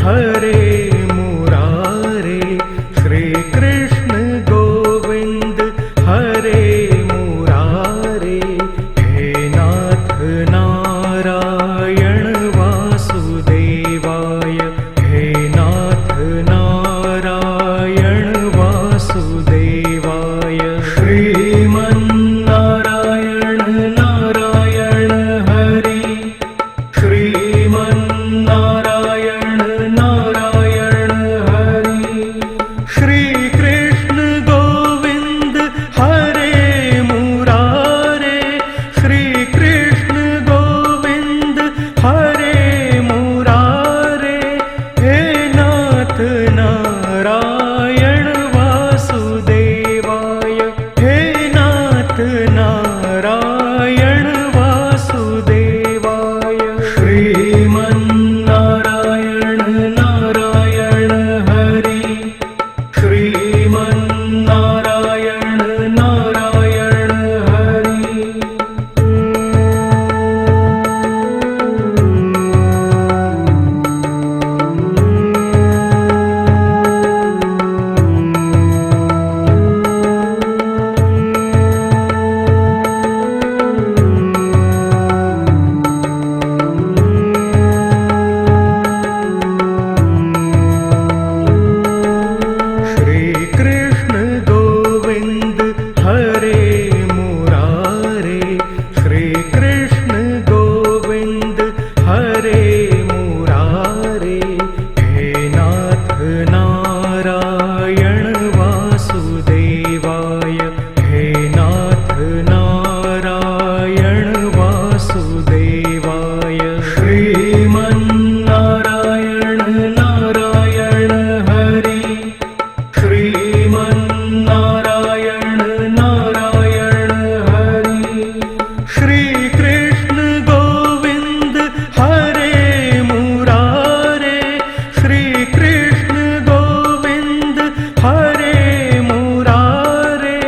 हरे मुरारे, श्री कृष्ण गोविंद हरे मुरारे। हे नाथ नारायण वासुदेवाय, हे नाथ नारायण वासुदेवाय। श्रीमन्नारायण नारायण हरि, श्रीमन्नारायण नारायण हरि। श्री कृष्ण गोविंद हरे मुरारे, श्री कृष्ण गोविंद हरे मुरारे। हे नाथ नारायण वासुदेवाय, हे नाथ नारायण वासुदेवाय। श्रीमन्नारायण नारायण हरि, श्रीमन्नारायण नारायण हरि। श्री कृष्ण गोविंद हरे मुरारे, श्री कृष्ण गोविंद हरे मुरारे। हे नाथ नारायण वासुदेवाय, हे नाथ नारायण वासुदेवाय। श्रीमन्नारायण नारायण हरि, श्रीमन्नारायण नारायण हरि। श्री कृष्ण गोविंद हरे मुरारे, श्री कृष्ण गोविंद हरे मुरारे।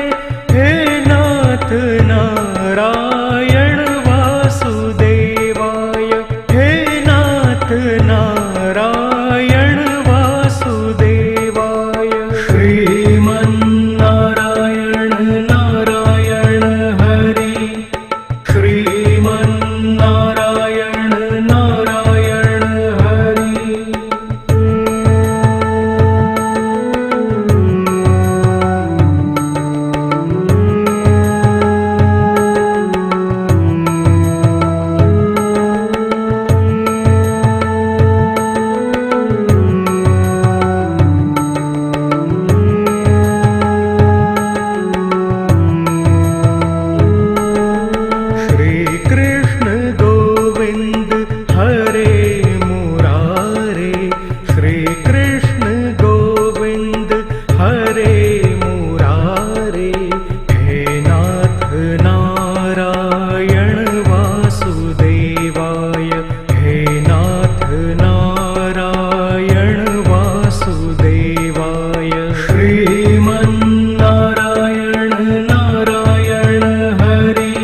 हे नाथ नारायण वासुदेवाय, हे नाथ नारायण वासुदेवाय। श्रीमन्नारायण नारायण हरि, श्रीमन्नारायण नारायण हरि। श्री कृष्ण गोविंद हरे मुरारे, श्री कृष्ण गोविंद हरे मुरारे। हे नाथ नारायण वासुदेवाय, हे नाथ नारायण वासुदेवाय। श्रीमन्नारायण नारायण हरि,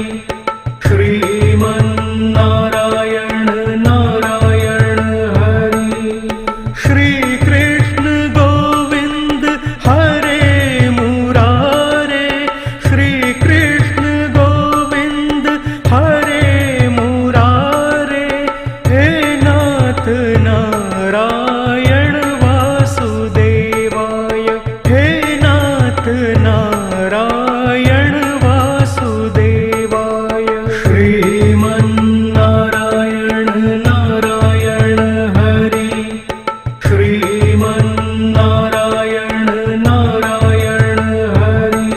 श्रीमन्नारायण नारायण हरि। श्री कृष्ण गोविंद हरे मुरारे, श्री कृष्ण गोविंद हरे मुरारे। हे नाथ नारायण वासुदेवाय, हे नाथ नारायण वासुदेवाय। श्रीमन्नारायण नारायण हरि, श्रीमन्नारायण नारायण हरि।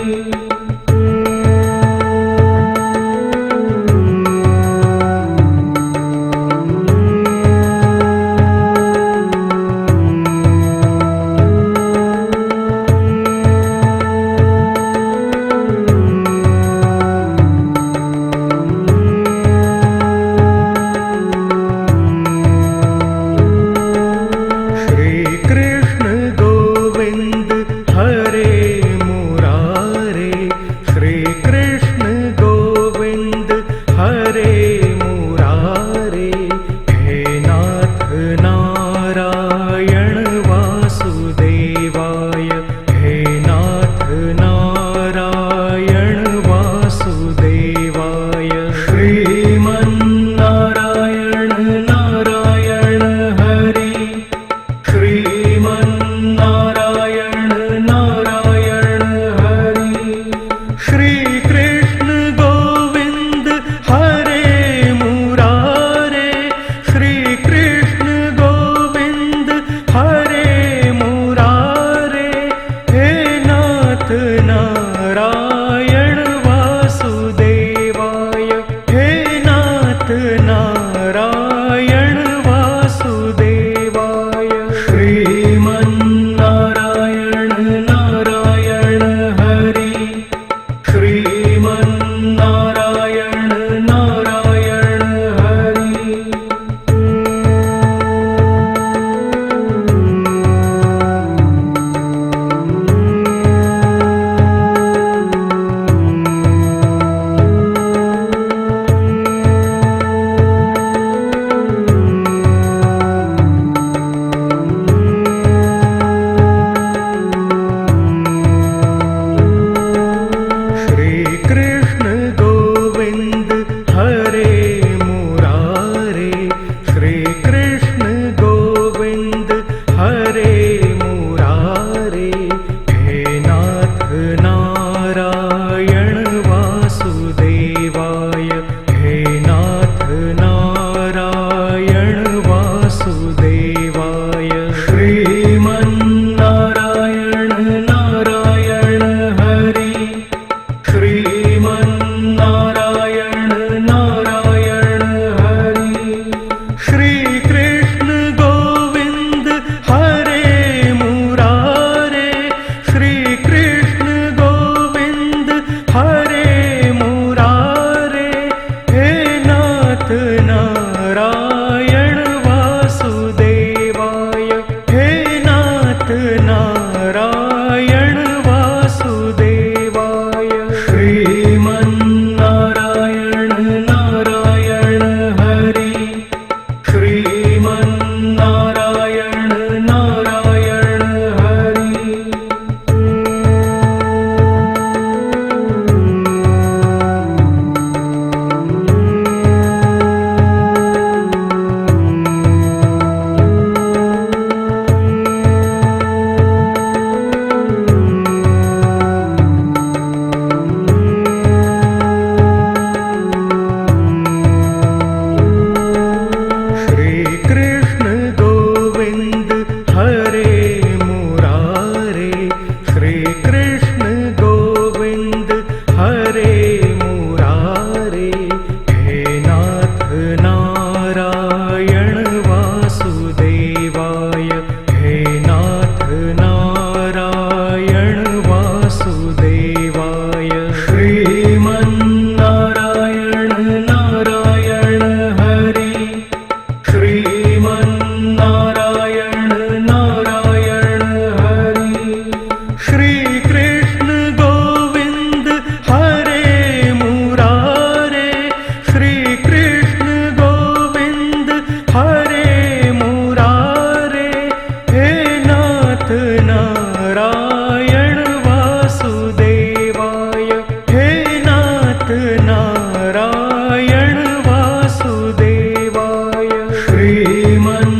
नारायण वासुदेवाय हे नाथ नारायण वासुदेवाय श्रीमन्नारायण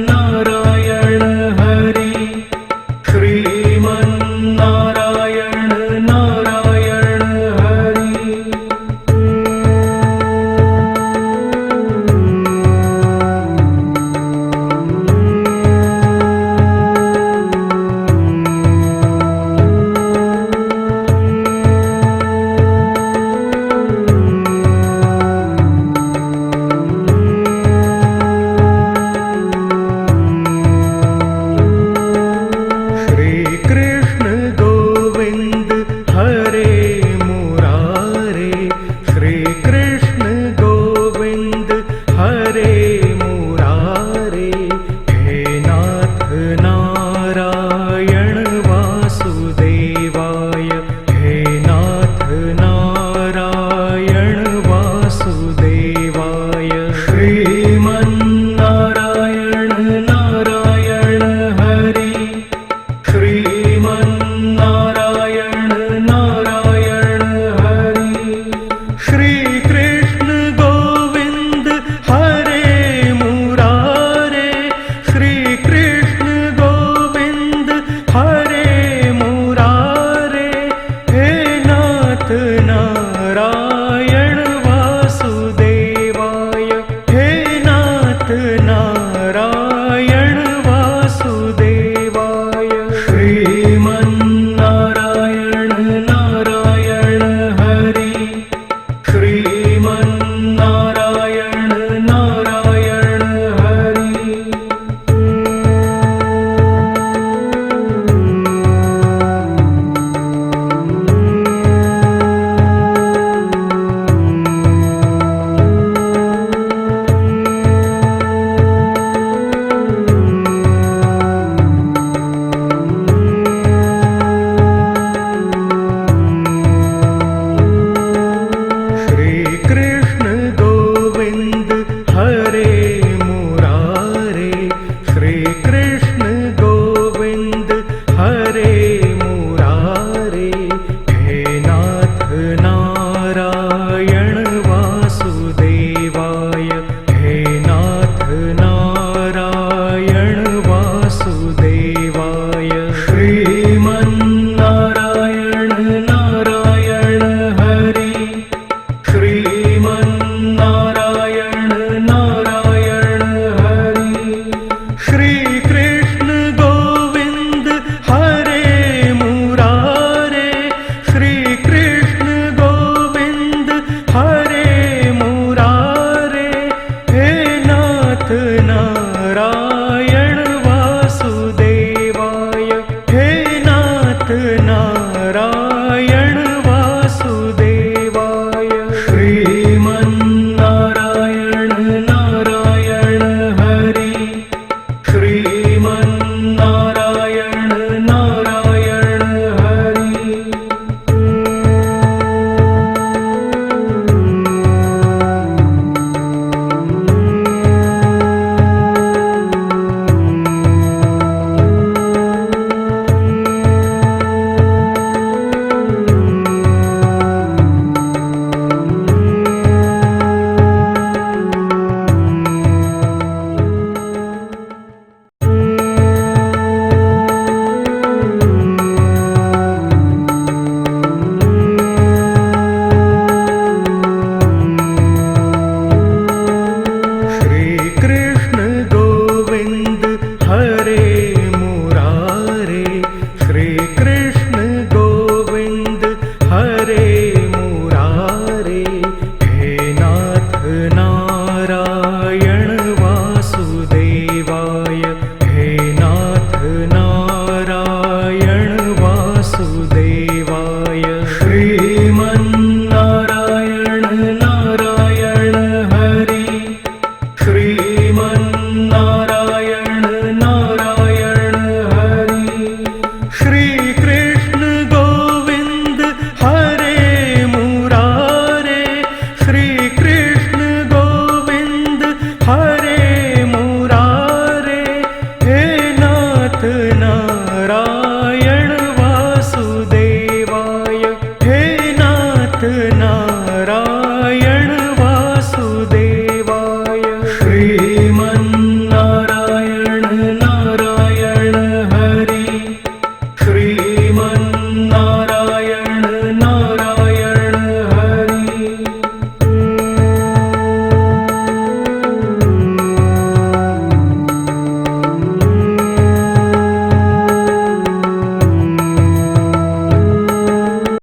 नारायण हरि श्रीमन्नारायण नारायण हरि नारायण वासुदेवाय हे नाथ नारायण वासुदेवाय श्रीमन्नारायण नारायण हरि श्रीमन्नारायण नारायण हरि नारायण वासुदेवाय हे नाथ नारायण वासुदेवाय श्रीमन्नारायण नारायण हरि श्रीमन्नारायण नारायण हरि नारायण वासुदेवाय